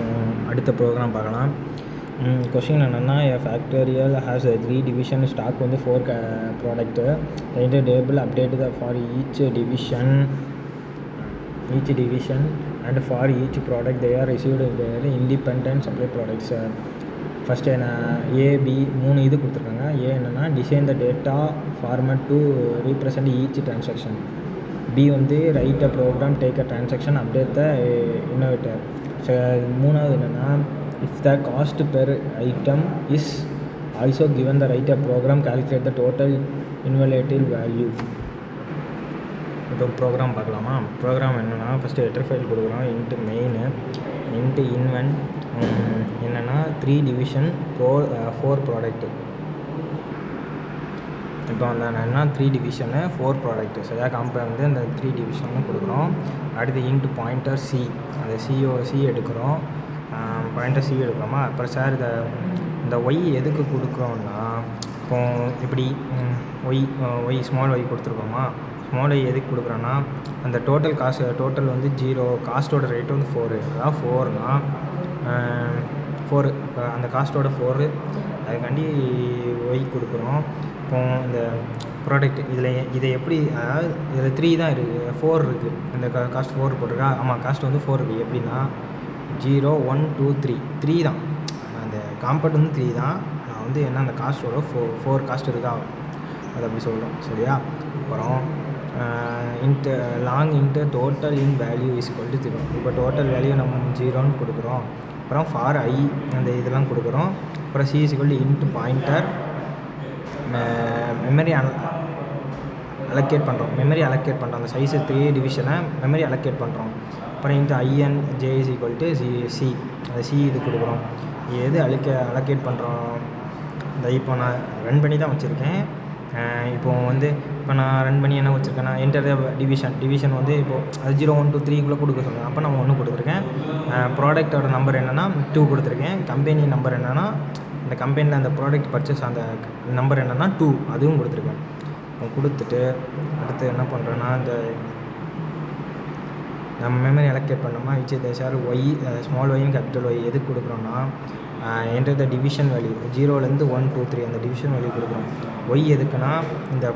இப்போ அடுத்த ப்ரோக்ராம் பார்க்கலாம். கொஷின் என்னென்னா, a factorial has a 3 division stock வந்து 4 product. the table update for each division and for each product they are received their independent supply products. First என்ன A B 3 இது கொடுத்துருக்காங்க. என்னென்னா design the data format to represent each transaction. B வந்து write a program take a transaction update the inventory. So மூணாவது என்னென்னா, if the cost per item is also given the write a program calculate the total இன்வலேட்டிவ் value. இப்போ program பார்க்கலாமா? Program என்னென்னா, first header file கொடுக்குறோம். Int main int invent என்னென்னா 3 division 4 product. இப்போ அந்த என்னென்னா 3 division 4 ப்ராடக்ட்டு. சரியா காம்பை வந்து அந்த 3 division கொடுக்குறோம். அடுத்து இன்ட்டு பாயிண்டர் சி, அந்த சி எடுக்கிறோம். பாயிண்டர் சி எடுக்கிறோமா? அப்புறம் சார் இந்த ஒய் எதுக்கு கொடுக்குறோன்னா, இப்போ இப்படி ஒய் ஸ்மால் ஒய் கொடுத்துருக்கோமா? ஸ்மால் ஒய் எதுக்கு கொடுக்குறோன்னா, அந்த டோட்டல் வந்து 0, காஸ்ட்டோட ரேட்டு வந்து 4. அதாவது 4னா 4 அந்த காஸ்ட்டோட 4, அதுக்காண்டி ஒய் கொடுக்குறோம். இப்போ இந்த ப்ராடக்ட் இதை எப்படி, அதாவது இதில் 3 தான் இருக்குது, 4 இருக்குது. இந்த காஸ்ட் 4 போட்டிருக்கா? ஆமாம், காஸ்ட் வந்து 4 இருக்குது. எப்படின்னா 0, 1, 2, 3 தான். அந்த காம்பவுண்ட் வந்து 3 தான். நான் வந்து என்ன அந்த காஸ்ட்டோட 4 காஸ்ட் இருக்கா, அது அப்படி சொல்கிறோம். சரியா? அப்புறம் long into total in value is equal to 0. இப்போ டோட்டல் வேல்யூ நம்ம 0ன்னு கொடுக்குறோம். அப்புறம் ஃபார் ஐ அந்த இதெல்லாம் கொடுக்குறோம். அப்புறம் C is equal to int pointer memory allocate பண்ணுறோம். அந்த சைஸு 3 டிவிஷனை மெமரி அலோகேட் பண்ணுறோம். அப்புறம் int IN J is equal to C, அந்த சி இது கொடுக்குறோம். எது அலோகேட் பண்ணுறோம்? இந்த இப்போ நான் ரன் பண்ணி தான் வச்சுருக்கேன். இப்போ நான் ரன் பண்ணி என்ன வச்சுருக்கேன்னா, என்டர் த டிவிஷன் வந்து இப்போது அது 0, 1, 2, 3க்குள்ளே கொடுக்க சொல்லுங்கள். அப்போ நான் 1 கொடுத்துருக்கேன். ப்ராடக்டோட நம்பர் என்னென்னா 2 கொடுத்துருக்கேன். கம்பெனி நம்பர் என்னென்னா, இந்த கம்பெனியில் அந்த ப்ராடக்ட் பர்ச்சேஸ் அந்த நம்பர் என்னென்னா 2, அதுவும் கொடுத்துருக்கேன். கொடுத்துட்டு அடுத்து என்ன பண்ணுறேன்னா, இந்த நம்ம மெமரி அலோகேட் பண்ணோமா, சார் ஒய் ஸ்மால் ஒய்ன்னு கேபிட்டல் ஒய் எதுக்கு கொடுக்குறோன்னா, என்டர் த டிவிஷன் வேல்யூ 0லேருந்து 1, 2, 3 அந்த டிவிஷன் வேல்யூ கொடுக்குறோம். ஒய் எதுக்குன்னா, இந்த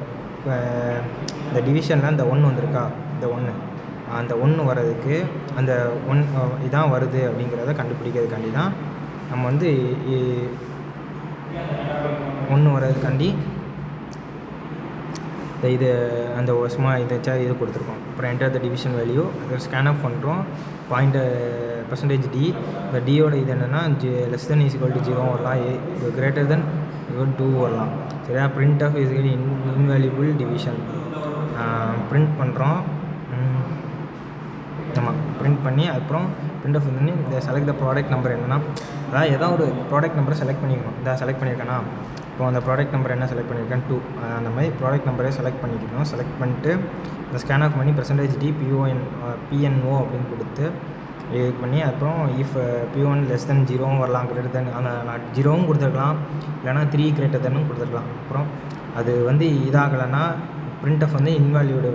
டிவிஷனில் இந்த 1 வந்திருக்கா, இந்த 1 அந்த 1 வர்றதுக்கு அந்த 1 இதான் வருது அப்படிங்கிறத கண்டுபிடிக்கிறதுக்காண்டி தான் நம்ம வந்து 1 வர்றதுக்காண்டி இது அந்த இது கொடுத்துருக்கோம். அப்புறம் enter the division value scanf ஆஃப் பண்ணுறோம். பர்சன்டேஜ் டி, இந்த டியோட இது என்னென்னா less than is equal to 0 வரலாம், கிரேட்டர் தென் ஈக்குவல் 2 வரலாம். சரியா? Printf is invaluable division print பண்ணுறோம். ஆமாம், பிரிண்ட் பண்ணி அப்புறம் பிரிண்ட் ஆஃப் வந்து இந்த செலக்ட் த ப்ராடக்ட் நம்பர் என்னென்னா, அதாவது ஏதாவது ஒரு ப்ராடக்ட் நம்பரை செலக்ட் பண்ணிக்கணும். இந்த செலக்ட் பண்ணியிருக்கேன்னா, இப்போ அந்த ப்ராடக்ட் நம்பர் என்ன செலக்ட் பண்ணியிருக்கேன் 2, அந்த மாதிரி ப்ராடக்ட் நம்பரே செலக்ட் பண்ணிக்கணும். செலக்ட் பண்ணிட்டு இந்த ஸ்கேன் ஆஃப் பண்ணி பர்சன்டேஜ் டி பிஎன்ஓ அப்படின்னு கொடுத்து இது பண்ணி, அப்புறம் இஃப் P1 லெஸ் தென் 0 வரலாம், கிரேட்டர் தென் நான் 0வும் கொடுத்துருக்கலாம், இல்லைனா 3 கிரேட்டர் தென்னும் கொடுத்துருக்கலாம். அப்புறம் அது வந்து இதாகலைன்னா பிரிண்ட் ஆஃப் வந்து இன்வேல்யூடு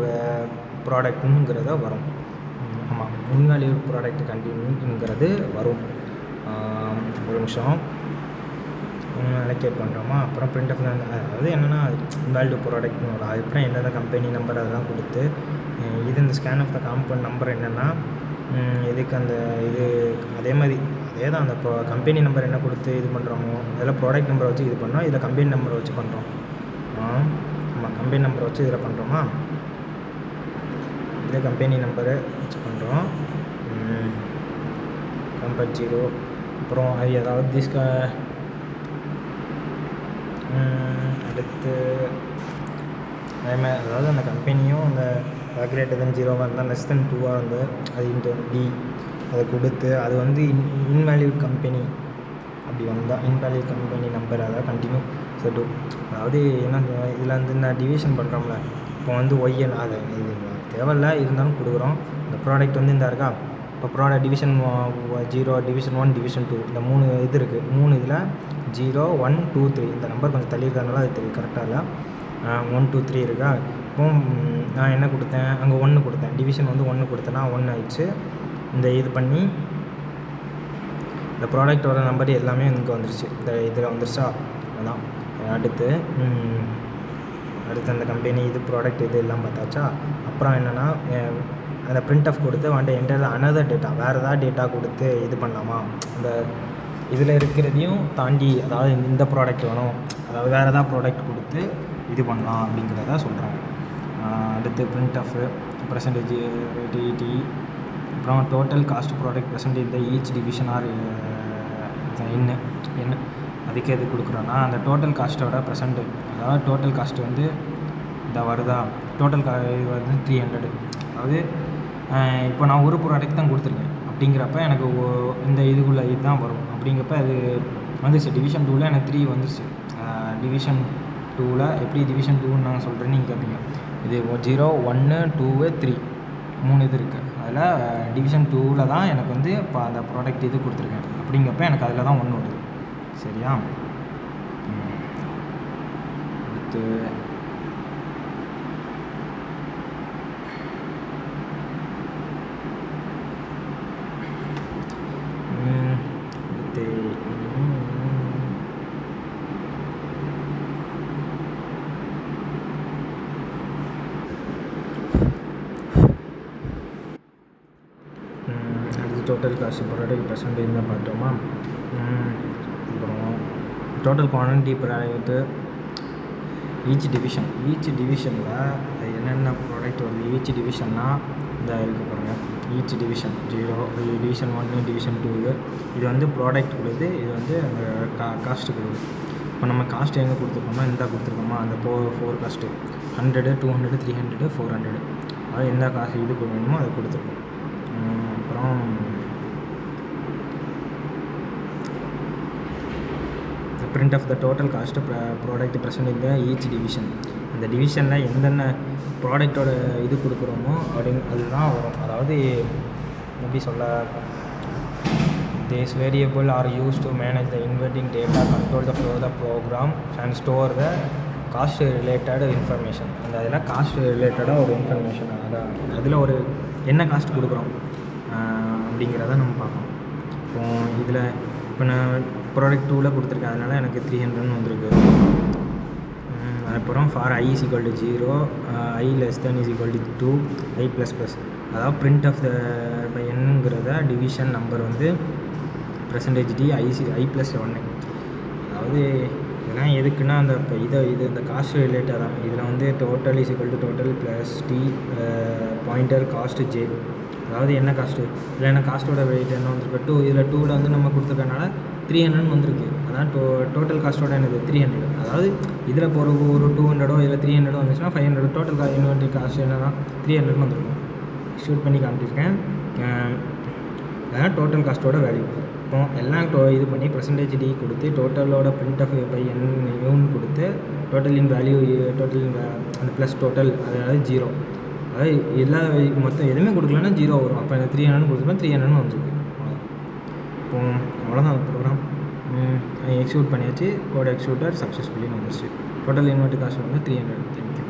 ப்ராடக்ட்டுங்கிறத வரும். ஆமாம், இன்வேல்யூட் ப்ராடக்ட் கண்டினியூங்கிறது வரும். ஒரு நிமிஷம் அலோகேட் பண்ணுறோமா? அப்புறம் பிரிண்ட் ஆஃப் அதாவது என்னென்னா இன்வேல்யூ ப்ராடக்ட்னு வரும். அதுக்கப்புறம் என்னென்ன கம்பெனி நம்பர் அதெல்லாம் கொடுத்து இது இந்த scanf the compound number என்னென்னா இதுக்கு அந்த இது அதே தான் அந்த கம்பெனி நம்பர் என்ன கொடுத்து இது பண்ணுறோமோ அதெல்லாம் ப்ராடக்ட் நம்பரை வச்சு இது பண்ணோம். இதில் கம்பெனி நம்பரை வச்சு பண்ணுறோம். ஆமாம், கம்பெனி நம்பரை வச்சு இதில் பண்ணுறோமா? இதே கம்பெனி நம்பரை வச்சு பண்ணுறோம். கம்பெனி 0, அப்புறம் அது ஏதாவது அடுத்து அதேமாதிரி, அதாவது அந்த கம்பெனியும் அந்த கிரேட்டர் தென் 0 இருந்தால் லெஸ் தென் 2 வந்து அது இன்ட்டு டி அதை கொடுத்து அது வந்து இன்வேல்யூட் கம்பெனி அப்படி வந்தால் இன்வேல்யூட் கம்பெனி நம்பர் அதாவது கண்டினியூ செட்டு. அதாவது என்ன இதில் வந்து இந்த டிவிஷன் பண்ணுறோம்ல, இப்போ வந்து ஒய்என் அது இது தேவையில்ல இருந்தாலும் கொடுக்குறோம். இந்த ப்ராடக்ட் வந்து இந்த இருக்கா, இப்போ ப்ராடக்ட் டிவிஷன் 0, டிவிஷன் 1, டிவிஷன் 2 இந்த 3 இது இருக்குது. 3 இதில் 0, 1, 2, 3 இந்த நம்பர் கொஞ்சம் தள்ளி இருக்கிறதுனால அது தெரியும் கரெக்டாக இல்லை. 1, 2, 3 இருக்கா. இப்போ நான் என்ன கொடுத்தேன், அங்கே 1 கொடுத்தேன். டிவிஷன் வந்து 1 கொடுத்தேன்னா 1 ஆயிடுச்சு. இந்த இது பண்ணி இந்த ப்ராடக்ட்டோட நம்பர் எல்லாமே இங்கே வந்துருச்சு. இந்த இதில் வந்துருச்சா, அதான். அடுத்து அந்த கம்பெனி இது ப்ராடக்ட் இது எல்லாம் பார்த்தாச்சா. அப்புறம் என்னென்னா அந்த printf கொடுத்து வாண்ட் என்டர் அனதர் டேட்டா, வேறு ஏதாவது டேட்டா கொடுத்து இது பண்ணலாமா, அந்த இதில் இருக்கிறதையும் தாண்டி, அதாவது இந்த ப்ராடக்ட் வேணும், அதாவது வேறு ஏதாவது ப்ராடக்ட் கொடுத்து இது பண்ணலாம் அப்படிங்கிறத சொல்கிறாங்க. அடுத்து printf பர்சன்டேஜ் டிடி, அப்புறம் டோட்டல் காஸ்ட் ப்ராடக்ட் பர்சன்டேஜ் இந்த ஈச் டிவிஷன் ஆர் என்ன அதுக்கு எது கொடுக்குறோன்னா அந்த டோட்டல் காஸ்ட்டோட பர்சன்டேஜ், அதாவது டோட்டல் காஸ்ட்டு வந்து இந்த வருதா, டோட்டல் இது வந்து 300. அதாவது இப்போ நான் ஒரு ப்ராடக்ட் தான் கொடுத்துருக்கேன் அப்படிங்கிறப்ப எனக்கு இந்த இதுக்குள்ளே இதுதான் வரும். அப்படிங்கிறப்ப அது வந்துச்சு டிவிஷன் 2ல் எனக்கு 3 வந்துருச்சு. டிவிஷன் 2ல் எப்படி டிவிஷன் 2ன்னு நாங்கள் சொல்கிறேன்னு நீங்கள் கேட்பீங்க. இது 0, 1, 2, 3 3 இது இருக்குது. அதில் டிவிஷன் 2ல் தான் எனக்கு வந்து இப்போ அந்த ப்ராடக்ட் இது கொடுத்துருக்கேன். அப்படிங்கிறப்ப எனக்கு அதில் தான் 1 வருது. சரியா? அடுத்து டோட்டல் காஸ்ட் ப்ராடக்ட் பர்சன்டேஜ் தான் பார்த்தோமா. அப்புறம் டோட்டல் குவான்டிட்டி ப்ராடக்ட்டு ஈச் டிவிஷனில் என்னென்ன ப்ராடக்ட் வருது. ஈச் டிவிஷன்னா இந்த இருக்க பாருங்கள். ஈச் டிவிஷன் 0, டிவிஷன் 1, டிவிஷன் 2 இது வந்து ப்ராடக்ட் கொடுது, இது வந்து அந்த காஸ்ட்டு கொடுது. இப்போ நம்ம காஸ்ட் எங்கே கொடுத்துருக்கோமா, இந்த கொடுத்துருக்கோமா, அந்த 4 காஸ்ட்டு 100, 200, 300, 400, அதாவது எந்த காசு இது வேணுமோ அதை கொடுத்துருக்கோம். அப்புறம் print of the total cost of product present in the each division. அந்த டிவிஷனில் எந்தெந்த ப்ராடக்டோட இது கொடுக்குறோமோ அதுதான் வரும். அதாவது எப்படி சொல்ல, this variable are used to manage the inverting data, control the flow of the program and store the cost related information. அந்த அதில் காஸ்ட் ரிலேட்டடாக ஒரு இன்ஃபர்மேஷன், அதான் அதில் ஒரு என்ன காஸ்ட் கொடுக்குறோம் அப்படிங்கிறத நம்ம பார்க்கணும். இப்போ இதில் இப்போ நான் ப்ராடக்ட் 2ல் கொடுத்துருக்கேன், அதனால் எனக்கு 300 வந்திருக்கு. அப்புறம் ஃபார் i = 0, i < 2, i ++, அதாவது print of the by என்னங்கிறத டிவிஷன் நம்பர் வந்து பர்சன்டேஜ் டி i +1. அதாவது இதெல்லாம் எதுக்குன்னா அந்த இப்போ இது இந்த காஸ்ட் ரிலேட்டட் தான். இதில் வந்து total = total plus D pointer cast J, அதாவது என்ன காஸ்ட்டு இல்லை என்ன காஸ்ட்டோட வெயிட் என்ன வந்திருக்கு 2. இதில் 2ல் வந்து நம்ம கொடுத்துருக்கனால 300 வந்திருக்கு. அதான் டோட்டல் காஸ்ட்டோட என்னது 300. அதாவது இதில் இப்போ ஒரு 200 இதில் 300 வந்துச்சுன்னா 500. டோட்டல் இன்வென்ட்ரி காஸ்ட் என்னன்னா 300 வந்திருக்கும். ஷூட் பண்ணி காமிச்சிருக்கேன். அதான் டோட்டல் காஸ்ட்டோட வேல்யூ. இப்போ எல்லாம் இது பண்ணி பர்சன்டேஜ் டி கொடுத்து டோட்டலோட print of by n கொடுத்து டோட்டலின் வேல்யூ அந்த ப்ளஸ் டோட்டல் அதாவது 0, அதாவது எல்லா மொத்தம் எதுவுமே கொடுக்கலன்னா 0 வரும். அப்போ எனக்கு 300 கொடுத்துருப்பேன், 300 வந்துருக்கு. இப்போ அவ்வளோதான் ப்ரோக்ராம். எக்ஸிக்யூட் பண்ணியாச்சு. கோட் எக்ஸிக்யூட்டர் சக்ஸஸ்ஃபுல்லி வந்துருச்சு. டோட்டல் இன்வெர்ட் காஸ்ட் வந்து 300. தேங்க்யூ.